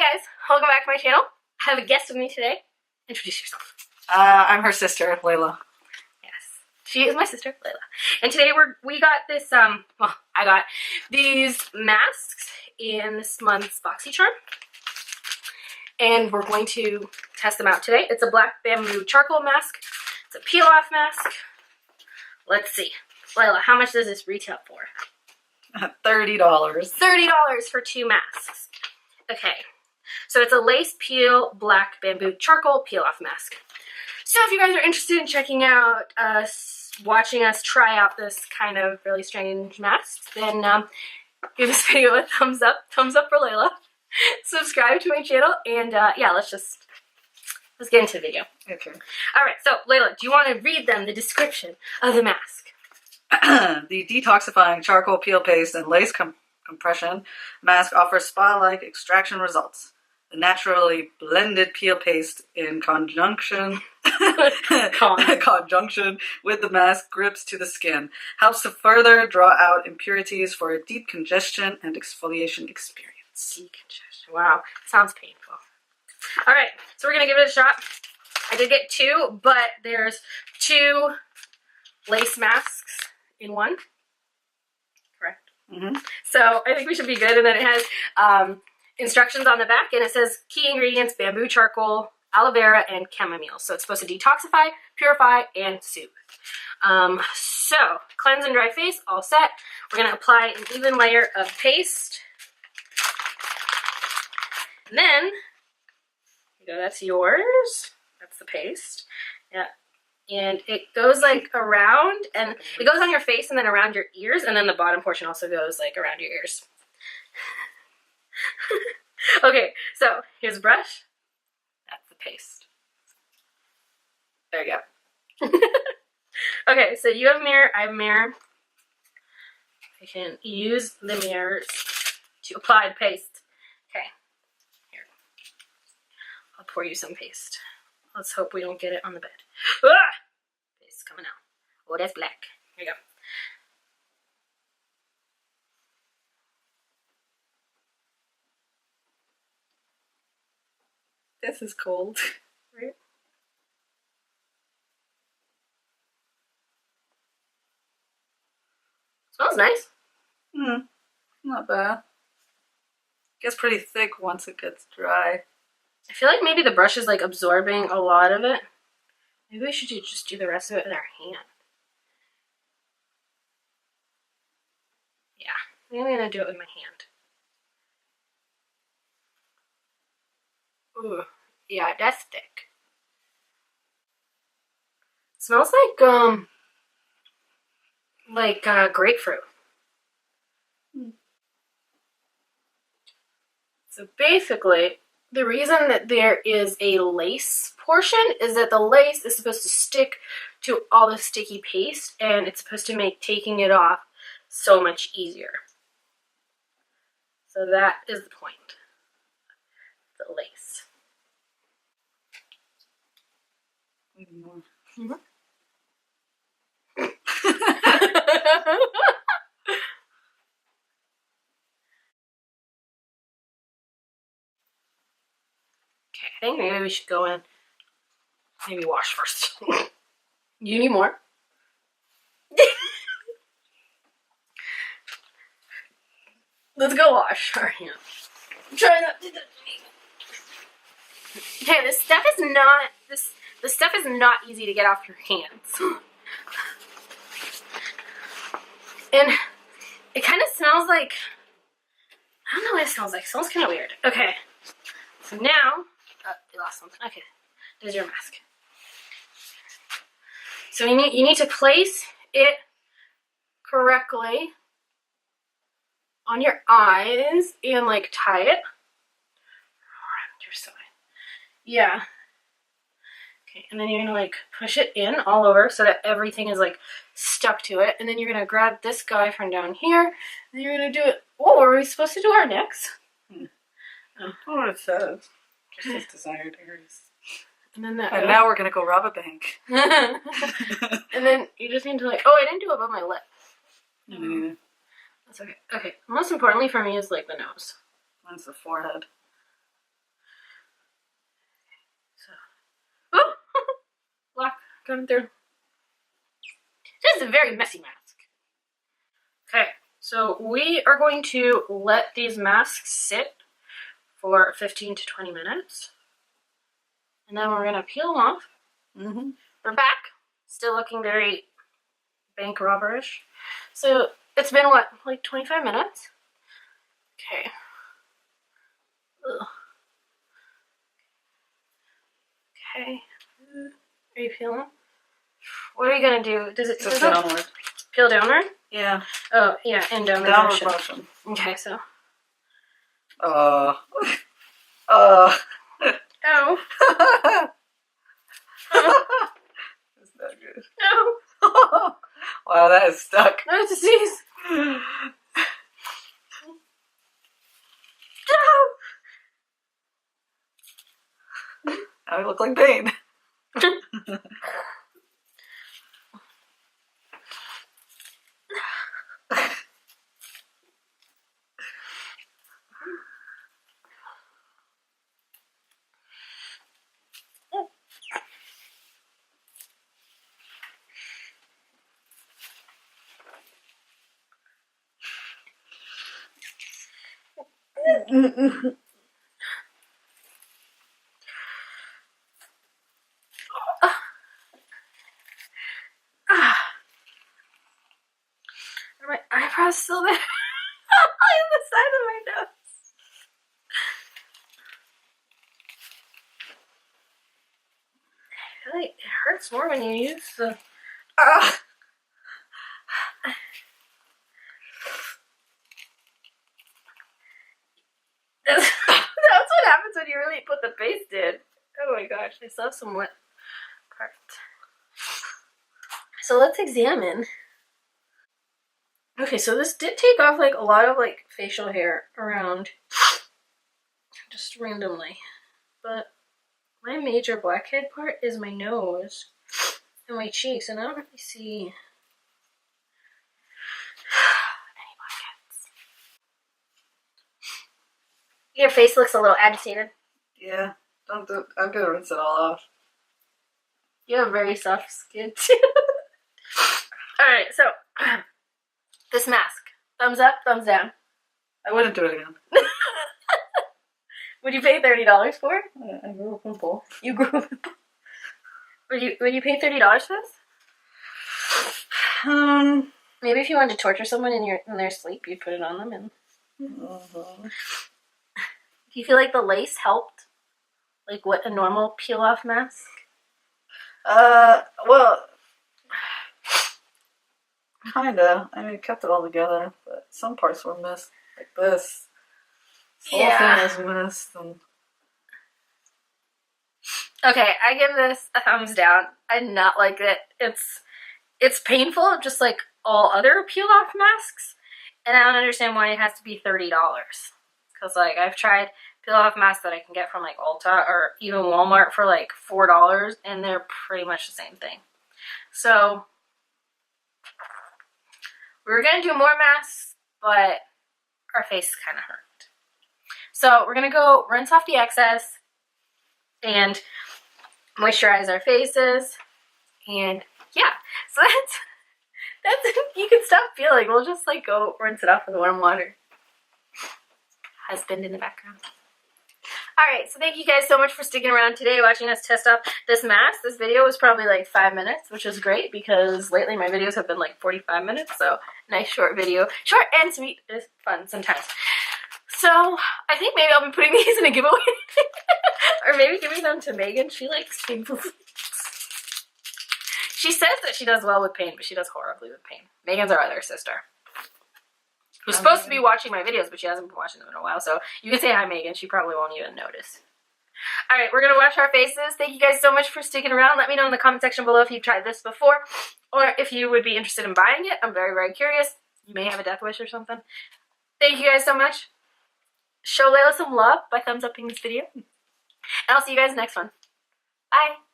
Hi guys, welcome back to my channel. I have a guest with me today. Introduce yourself. I'm her sister, Lailah. Yes, she is my sister, Lailah. And today we got this, I got these masks in this month's BoxyCharm. And we're going to test them out today. It's a black bamboo charcoal mask. It's a peel-off mask. Let's see. Lailah, how much does this retail for? $30. $30 for 2 masks. Okay. So it's a lace peel black bamboo charcoal peel-off mask. So if you guys are interested in checking out us, watching us try out this kind of really strange mask, then give this video a thumbs up. Thumbs up for Lailah. Subscribe to my channel, and yeah, let's get into the video. Okay. Alright, so Lailah, do you want to read them the description of the mask? The detoxifying charcoal peel paste and lace compression mask offers spa-like extraction results. The naturally blended peel paste in conjunction with the mask grips to the skin, helps to further draw out impurities for a deep congestion and exfoliation experience. Decongestion. Wow, sounds painful. Alright, so we're gonna give it a shot. I did get 2, but there's 2 lace masks in one. Correct? Mm-hmm. So I think we should be good. And then it has instructions on the back, and it says key ingredients: bamboo charcoal, aloe vera, and chamomile. So it's supposed to detoxify, purify, and soothe. So cleanse and dry face, all set. We're gonna apply an even layer of paste. And then, you go, that's yours. That's the paste. Yeah. And it goes like around, and it goes on your face and then around your ears, and then the bottom portion also goes like around your ears. Okay, so here's a brush. That's the paste. There you go. Okay, so you have a mirror, I have a mirror. I can use the mirrors to apply the paste. Okay, here. I'll pour you some paste. Let's hope we don't get it on the bed. Ah! Paste coming out. Oh, that's black. Here you go. This is cold. Right? Smells nice. Not bad. Gets pretty thick once it gets dry. I feel like maybe the brush is like absorbing a lot of it. Maybe we should just do the rest of it with our hand. Yeah, I think I'm gonna do it with my hand. Ooh, yeah, that's thick. It smells like grapefruit. So basically, the reason that there is a lace portion is that the lace is supposed to stick to all the sticky paste, and it's supposed to make taking it off so much easier. So that is the point. The lace. Mm-hmm. Okay, I think maybe we should go in. Maybe wash first. You need more? Let's go wash our hands. I'm trying not to. Okay, this stuff is not easy to get off your hands. And it kind of smells like, I don't know what it smells like. It smells kind of weird. Okay, so now, you lost something. Okay, there's your mask. So you need to place it correctly on your eyes and like tie it around your side. Yeah. Okay, and then you're gonna like push it in all over so that everything is like stuck to it. And then you're gonna grab this guy from down here, and you're gonna do it. Oh, are we supposed to do our necks? Oh, what it says. Just as desired areas. And then that. And now we're gonna go rob a bank. And then you just need to like. Oh, I didn't do it above my lip. Mm-hmm. That's okay. Okay. Most importantly for me is like the nose. Mine's the forehead. coming through. This is a very messy mask. Okay, so we are going to let these masks sit for 15 to 20 minutes. And then we're going to peel them off. Mm-hmm. We're back. Still looking very bank robberish. So it's been what, like 25 minutes? Okay. Ugh. Okay. Are you peeling? What are you gonna do? Does it downward? Peel downward? Yeah. Oh, yeah, and downward motion. Okay, so. Oh. Oh. That's not good. No. Wow, that is stuck. No disease. No. I look like pain. Are my eyebrows still there? On the side of my nose. I feel like it hurts more when you use the. That's what happens when you really put the paste in. Oh my gosh, I still have some wet part. So let's examine. Okay, so this did take off like a lot of like facial hair around just randomly. But my major blackhead part is my nose and my cheeks, and I don't really see any blackheads. Your face looks a little agitated. Yeah, I'm gonna rinse it all off. You have very soft skin too. Alright, so this mask. Thumbs up, thumbs down. I wouldn't do it again. Would you pay $30 for it? I grew a pimple. You grew a pimple. Would you pay $30 for this? Maybe if you wanted to torture someone in their sleep, you'd put it on them. And do you feel like the lace helped? Like what a normal peel-off mask? Well, kinda. I mean, it kept it all together, but some parts were missed, like this. This whole thing was missed. And... Okay, I give this a thumbs down. I did not like it. It's painful, just like all other peel-off masks, and I don't understand why it has to be $30. Because like I've tried peel-off masks that I can get from like Ulta or even Walmart for like $4, and they're pretty much the same thing. So we were gonna do more masks, but our face kind of hurt. So we're gonna go rinse off the excess and moisturize our faces, and yeah, so that's you can stop peeling. We'll just like go rinse it off with warm water. Husband in the background. Alright, so thank you guys so much for sticking around today, watching us test out this mask. This video was probably like 5 minutes, which is great because lately my videos have been like 45 minutes, so nice short video. Short and sweet is fun sometimes. So I think maybe I'll be putting these in a giveaway. Or maybe giving them to Megan. She likes painful foods. She says that she does well with pain, but she does horribly with pain. Megan's our other sister, who's supposed to be watching my videos, but she hasn't been watching them in a while, so you can say hi, Megan. She probably won't even notice. Alright, we're going to wash our faces. Thank you guys so much for sticking around. Let me know in the comment section below if you've tried this before, or if you would be interested in buying it. I'm very, very curious. You may have a death wish or something. Thank you guys so much. Show Lailah some love by thumbs upping this video. And I'll see you guys next one. Bye!